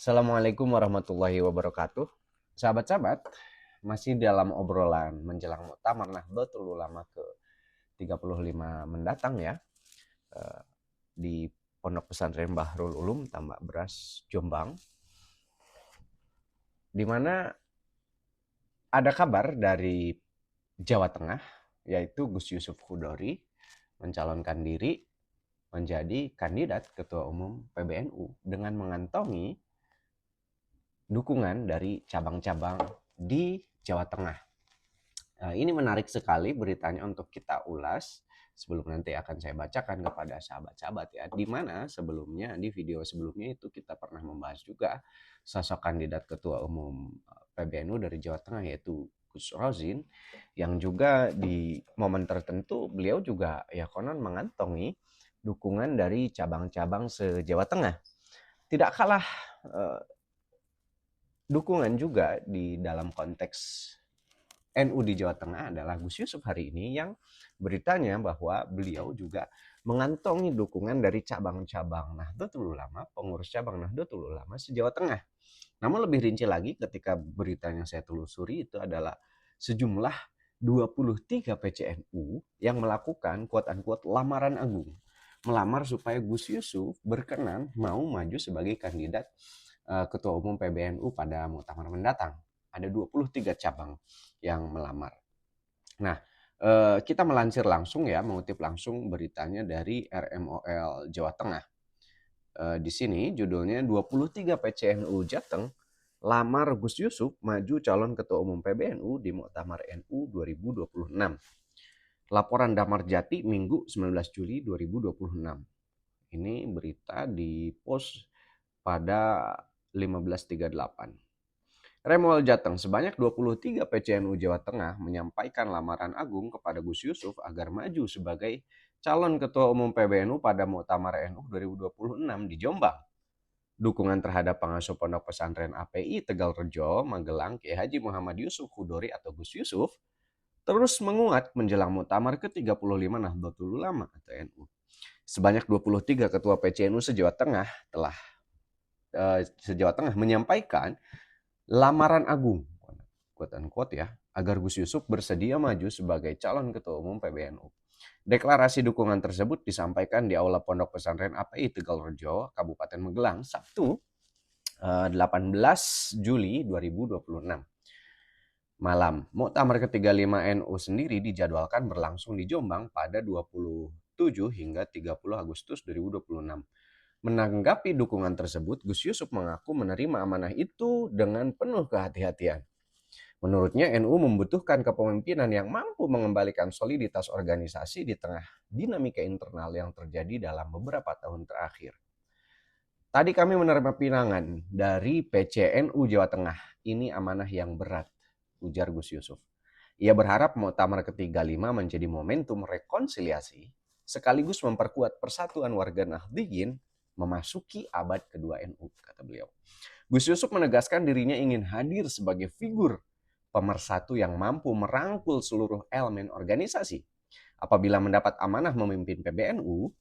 Assalamualaikum warahmatullahi wabarakatuh. Sahabat-sahabat, masih dalam obrolan menjelang Muktamar Nahdlatul Ulama ke-35 mendatang ya, di Pondok Pesantren Bahrul Ulum Tambak Beras Jombang, di mana ada kabar dari Jawa Tengah, yaitu Gus Yusuf Hudori mencalonkan diri menjadi kandidat Ketua Umum PBNU dengan mengantongi dukungan dari cabang-cabang di Jawa Tengah. Ini menarik sekali beritanya untuk kita ulas sebelum nanti akan saya bacakan kepada sahabat-sahabat ya. Di mana sebelumnya di video sebelumnya itu kita pernah membahas juga sosok kandidat ketua umum PBNU dari Jawa Tengah yaitu Gus Rozin yang juga di momen tertentu beliau juga ya konon mengantongi dukungan dari cabang-cabang se-Jawa Tengah. Tidak kalah dukungan juga di dalam konteks NU di Jawa Tengah adalah Gus Yusuf hari ini yang beritanya bahwa beliau juga mengantongi dukungan dari cabang-cabang Nahdlatul Ulama, pengurus cabang Nahdlatul Ulama se-Jawa Tengah. Namun lebih rinci lagi ketika berita yang saya telusuri itu adalah sejumlah 23 PCNU yang melakukan quote-unquote lamaran agung. Melamar supaya Gus Yusuf berkenan mau maju sebagai kandidat Ketua Umum PBNU pada muktamar mendatang. Ada 23 cabang yang melamar. Nah, kita melansir langsung ya, mengutip langsung beritanya dari RMOL Jawa Tengah. Di sini judulnya 23 PCNU Jateng lamar Gus Yusuf maju calon Ketua Umum PBNU di Muktamar NU 2026. Laporan Damar Jati Minggu 19 Juli 2026. Ini berita di post pada 15.38. Remol Jateng, sebanyak 23 PCNU Jawa Tengah menyampaikan lamaran agung kepada Gus Yusuf agar maju sebagai calon Ketua Umum PBNU pada Muktamar NU 2026 di Jombang. Dukungan terhadap pengasuh Pondok Pesantren API Tegal Rejo, Magelang, Kiai Haji Muhammad Yusuf Hudori atau Gus Yusuf terus menguat menjelang Muktamar ke-35 Nahdlatul Ulama atau NU. Sebanyak 23 ketua PCNU se-Jawa Tengah menyampaikan lamaran agung, quote unquote ya, agar Gus Yusuf bersedia maju sebagai calon ketua umum PBNU. Deklarasi dukungan tersebut disampaikan di Aula Pondok Pesantren API Tegal Rejo, Kabupaten Magelang, Sabtu 18 Juli 2026. Malam, Muktamar ke-35 NU sendiri dijadwalkan berlangsung di Jombang pada 27 hingga 30 Agustus 2026. Menanggapi dukungan tersebut, Gus Yusuf mengaku menerima amanah itu dengan penuh kehati-hatian. Menurutnya, NU membutuhkan kepemimpinan yang mampu mengembalikan soliditas organisasi di tengah dinamika internal yang terjadi dalam beberapa tahun terakhir. Tadi kami menerima pinangan dari PCNU Jawa Tengah. Ini amanah yang berat, ujar Gus Yusuf. Ia berharap Muktamar ke-35 menjadi momentum rekonsiliasi sekaligus memperkuat persatuan warga Nahdliyin memasuki abad kedua NU, kata beliau. Gus Yusuf menegaskan dirinya ingin hadir sebagai figur pemersatu yang mampu merangkul seluruh elemen organisasi. Apabila mendapat amanah memimpin PBNU,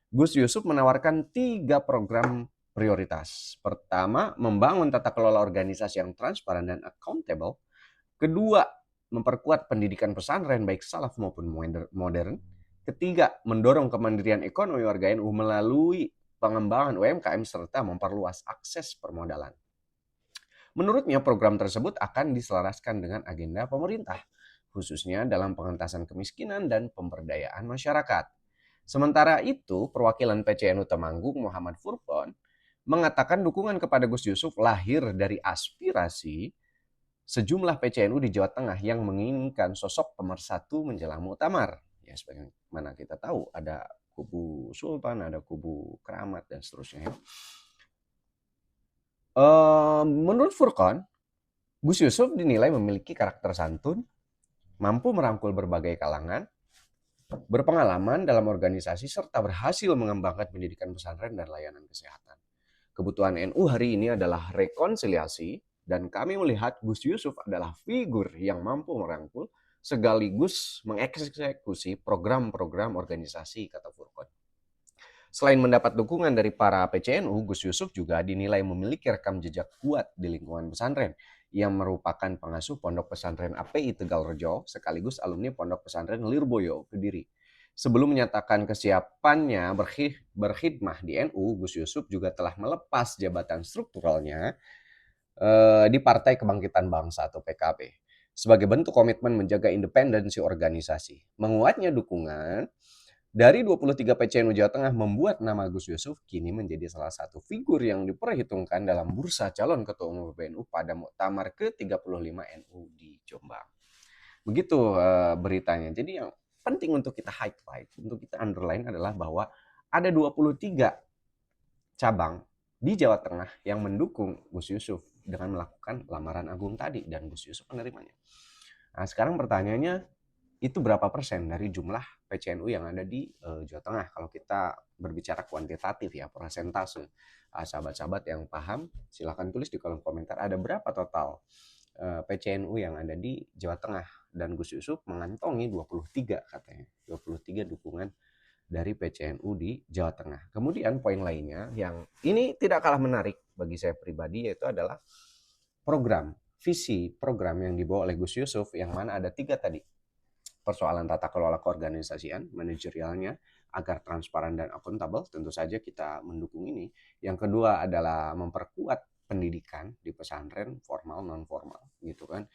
Gus Yusuf menawarkan 3 program prioritas. Pertama, membangun tata kelola organisasi yang transparan dan accountable. Kedua, memperkuat pendidikan pesantren baik salaf maupun modern. Ketiga, mendorong kemandirian ekonomi warga NU melalui pengembangan UMKM serta memperluas akses permodalan. Menurutnya program tersebut akan diselaraskan dengan agenda pemerintah, khususnya dalam pengentasan kemiskinan dan pemberdayaan masyarakat. Sementara itu, perwakilan PCNU Temanggung Muhammad Furqon mengatakan dukungan kepada Gus Yusuf lahir dari aspirasi sejumlah PCNU di Jawa Tengah yang menginginkan sosok pemersatu menjelang muktamar. Ya, sebagaimana kita tahu ada kubu Sultan, ada kubu Keramat dan seterusnya. Menurut Furqon, Gus Yusuf dinilai memiliki karakter santun, mampu merangkul berbagai kalangan, berpengalaman dalam organisasi serta berhasil mengembangkan pendidikan pesantren dan layanan kesehatan. Kebutuhan NU hari ini adalah rekonsiliasi dan kami melihat Gus Yusuf adalah figur yang mampu merangkul sekaligus mengeksekusi program-program organisasi, kata Furqon. Selain mendapat dukungan dari para PCNU, Gus Yusuf juga dinilai memiliki rekam jejak kuat di lingkungan pesantren. Yang merupakan pengasuh Pondok Pesantren API Tegalrejo sekaligus alumni Pondok Pesantren Lirboyo Kediri. Sebelum menyatakan kesiapannya berkhidmah di NU, Gus Yusuf juga telah melepas jabatan strukturalnya di Partai Kebangkitan Bangsa atau PKB sebagai bentuk komitmen menjaga independensi organisasi. Menguatnya dukungan dari 23 PCNU Jawa Tengah membuat nama Gus Yusuf kini menjadi salah satu figur yang diperhitungkan dalam bursa calon ketua umum PBNU pada Muktamar ke-35 NU di Jombang. Begitu beritanya. Jadi yang penting untuk kita highlight, untuk kita underline adalah bahwa ada 23 cabang di Jawa Tengah yang mendukung Gus Yusuf dengan melakukan lamaran agung tadi dan Gus Yusuf menerimanya. Nah, sekarang pertanyaannya, itu berapa persen dari jumlah PCNU yang ada di Jawa Tengah? Kalau kita berbicara kuantitatif ya, persentase. Sahabat-sahabat yang paham, silakan tulis di kolom komentar ada berapa total PCNU yang ada di Jawa Tengah. Dan Gus Yusuf mengantongi 23 katanya, 23 dukungan dari PCNU di Jawa Tengah. Kemudian poin lainnya yang ini tidak kalah menarik bagi saya pribadi yaitu adalah program, visi program yang dibawa oleh Gus Yusuf yang mana ada 3 tadi. Persoalan tata kelola keorganisasian, manajerialnya agar transparan dan akuntabel, tentu saja kita mendukung ini. Yang kedua adalah memperkuat pendidikan di pesantren formal non formal gitu kan,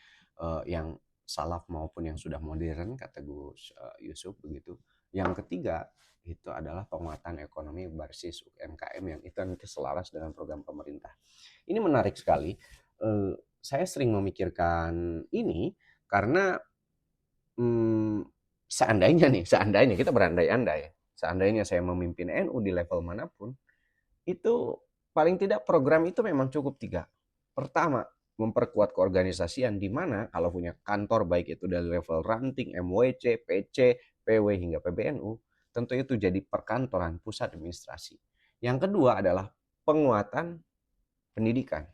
yang salaf maupun yang sudah modern kata Gus Yusuf begitu. Yang ketiga itu adalah penguatan ekonomi berbasis UMKM yang itu nanti selaras dengan program pemerintah. Ini menarik sekali. Saya sering memikirkan ini karena seandainya kita berandai-andai, seandainya saya memimpin NU di level manapun, itu paling tidak program itu memang cukup 3. Pertama, memperkuat keorganisasian di mana kalau punya kantor baik itu dari level ranting, MWC, PC, PW hingga PBNU, tentu itu jadi perkantoran pusat administrasi. Yang kedua adalah penguatan pendidikan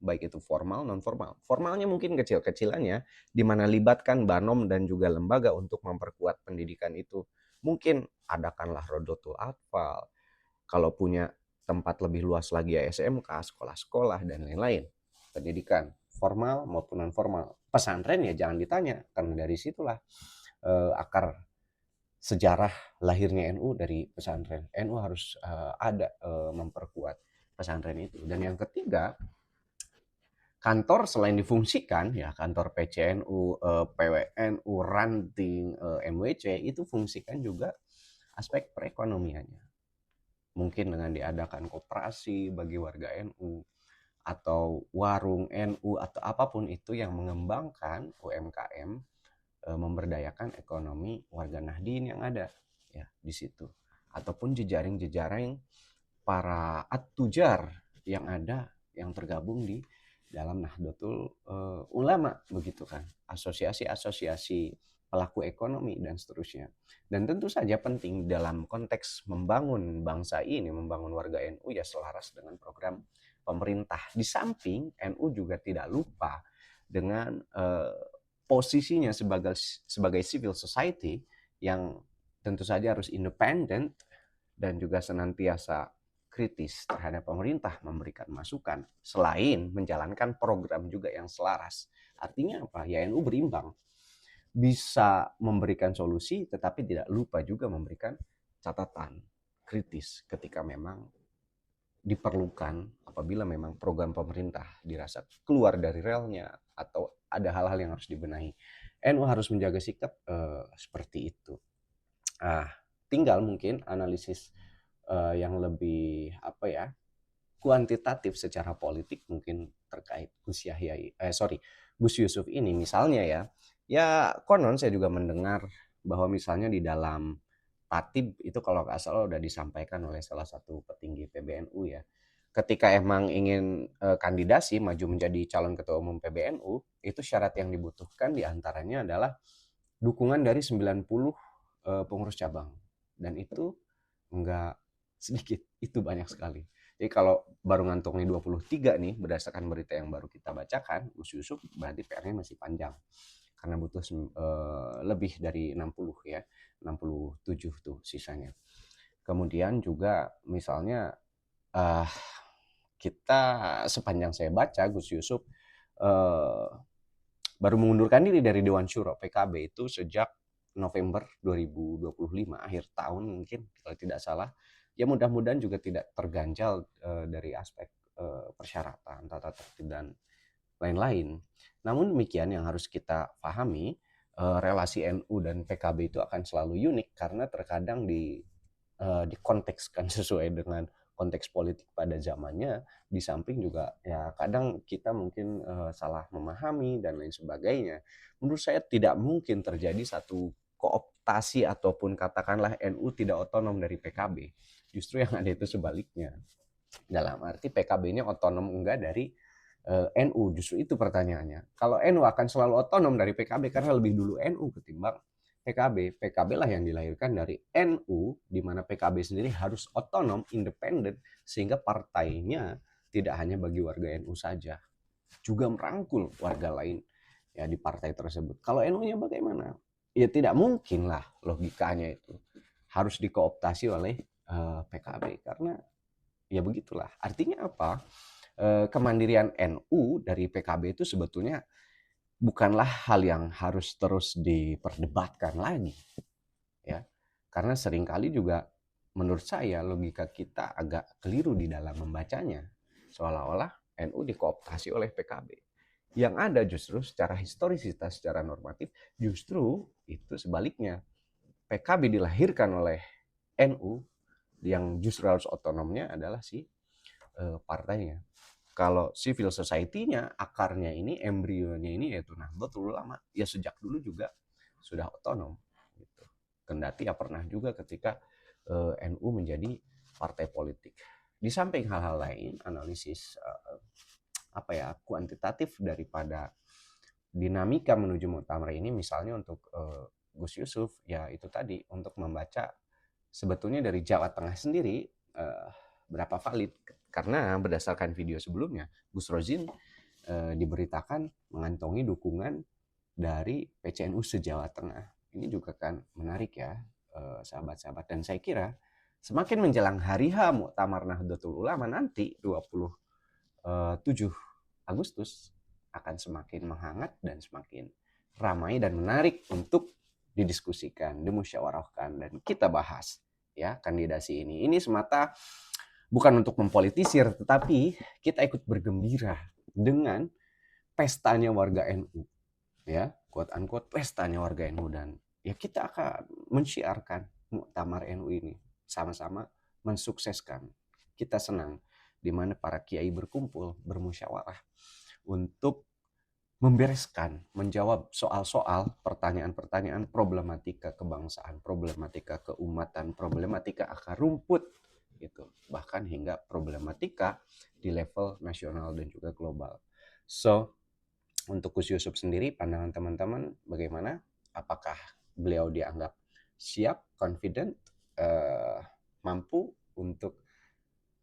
baik itu formal non formal. Formalnya mungkin kecil-kecilannya di mana libatkan Banom dan juga lembaga untuk memperkuat pendidikan itu. Mungkin adakanlah Rodotul Atfal. Kalau punya tempat lebih luas lagi ya SMK, sekolah-sekolah dan lain-lain. Pendidikan formal maupun non formal. Pesantren ya jangan ditanya karena dari situlah akar sejarah lahirnya NU dari pesantren. NU harus ada memperkuat pesantren itu. Dan yang ketiga, kantor selain difungsikan ya kantor PCNU, PWNU, ranting, MWC itu fungsikan juga aspek perekonomiannya. Mungkin dengan diadakan koperasi bagi warga NU atau warung NU atau apapun itu yang mengembangkan UMKM, memberdayakan ekonomi warga Nahdien yang ada ya di situ. Ataupun jejaring-jejaring para at-tujar yang ada yang tergabung di dalam Nahdlatul Ulama begitu kan, asosiasi-asosiasi pelaku ekonomi dan seterusnya. Dan tentu saja penting dalam konteks membangun bangsa ini, membangun warga NU ya selaras dengan program pemerintah. Di samping NU juga tidak lupa dengan posisinya sebagai civil society yang tentu saja harus independen dan juga senantiasa kritis terhadap pemerintah, memberikan masukan selain menjalankan program juga yang selaras. Artinya apa? Ya NU berimbang, bisa memberikan solusi tetapi tidak lupa juga memberikan catatan kritis ketika memang diperlukan, apabila memang program pemerintah dirasa keluar dari relnya atau ada hal-hal yang harus dibenahi. NU harus menjaga sikap seperti itu. Tinggal mungkin analisis yang lebih kuantitatif secara politik mungkin terkait Gus Yusuf ini misalnya ya konon saya juga mendengar bahwa misalnya di dalam tatib itu kalau nggak salah udah disampaikan oleh salah satu petinggi PBNU ya, ketika emang ingin kandidasi maju menjadi calon ketua umum PBNU itu syarat yang dibutuhkan diantaranya adalah dukungan dari 90 pengurus cabang dan itu enggak sedikit, itu banyak sekali. Jadi kalau baru ngantongin 23 nih berdasarkan berita yang baru kita bacakan, Gus Yusuf berarti PR-nya masih panjang. Karena butuh lebih dari 60 ya, 67 tuh sisanya. Kemudian juga misalnya uh, kita sepanjang saya baca Gus Yusuf uh, baru mengundurkan diri dari Dewan Syuro PKB itu sejak November 2025, akhir tahun mungkin kalau tidak salah. Ya mudah-mudahan juga tidak terganjal dari aspek persyaratan, tata tertib dan lain-lain. Namun demikian yang harus kita pahami, relasi NU dan PKB itu akan selalu unik karena terkadang dikontekskan sesuai dengan konteks politik pada zamannya, di samping juga ya kadang kita mungkin salah memahami dan lain sebagainya. Menurut saya tidak mungkin terjadi satu kooptasi ataupun katakanlah NU tidak otonom dari PKB. Justru yang ada itu sebaliknya. Dalam arti PKB ini otonom enggak dari NU, justru itu pertanyaannya. Kalau NU akan selalu otonom dari PKB karena lebih dulu NU ketimbang PKB. PKB lah yang dilahirkan dari NU, di mana PKB sendiri harus otonom, independen, sehingga partainya tidak hanya bagi warga NU saja, juga merangkul warga lain ya di partai tersebut. Kalau NU-nya bagaimana? Ya tidak mungkin lah logikanya itu harus dikooptasi oleh PKB karena ya begitulah. Artinya apa? Kemandirian NU dari PKB itu sebetulnya bukanlah hal yang harus terus diperdebatkan lagi, ya. Karena seringkali juga menurut saya logika kita agak keliru di dalam membacanya. Seolah-olah NU dikooptasi oleh PKB. Yang ada justru secara historisitas, secara normatif, justru itu sebaliknya. PKB dilahirkan oleh NU, yang justru harus otonomnya adalah si partainya. Kalau civil society-nya, akarnya ini, embrionya ini yaitu Nahdlatul Ulama, ya sejak dulu juga sudah otonom. Gitu. Kendati ya pernah juga ketika NU menjadi partai politik. Di samping hal-hal lain, analisis kuantitatif daripada dinamika menuju muktamar ini, misalnya untuk Gus Yusuf, ya itu tadi untuk membaca sebetulnya dari Jawa Tengah sendiri berapa valid, karena berdasarkan video sebelumnya Gus Rozin diberitakan mengantongi dukungan dari PCNU se-Jawa Tengah. Ini juga kan menarik ya sahabat-sahabat, dan saya kira semakin menjelang hari H Muktamar Nahdlatul Ulama nanti 27 Agustus akan semakin menghangat dan semakin ramai dan menarik untuk didiskusikan, dimusyawarahkan, dan kita bahas ya kandidasi ini. Ini semata bukan untuk mempolitisir, tetapi kita ikut bergembira dengan pestanya warga NU, ya, quote unquote pestanya warga NU, dan ya kita akan mensyiarkan muktamar NU ini sama-sama mensukseskan. Kita senang di mana para kiai berkumpul bermusyawarah untuk membereskan, menjawab soal-soal, pertanyaan-pertanyaan, problematika kebangsaan, problematika keumatan, problematika akar rumput, gitu. Bahkan hingga problematika di level nasional dan juga global. So, untuk Gus Yusuf sendiri, pandangan teman-teman bagaimana? Apakah beliau dianggap siap, confident, mampu untuk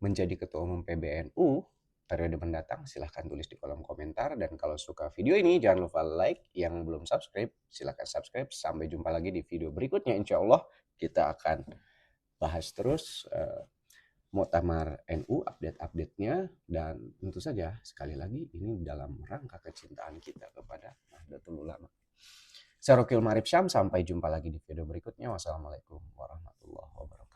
menjadi ketua umum PBNU periode mendatang? Silahkan tulis di kolom komentar. Dan kalau suka video ini jangan lupa like. Yang belum subscribe silahkan subscribe. Sampai jumpa lagi di video berikutnya. Insya Allah kita akan bahas terus Muktamar NU, update-update-nya. Dan tentu saja sekali lagi ini dalam rangka kecintaan kita kepada Nahdlatul Ulama. Saya Rokil Marib Syam, sampai jumpa lagi di video berikutnya. Wassalamualaikum warahmatullahi wabarakatuh.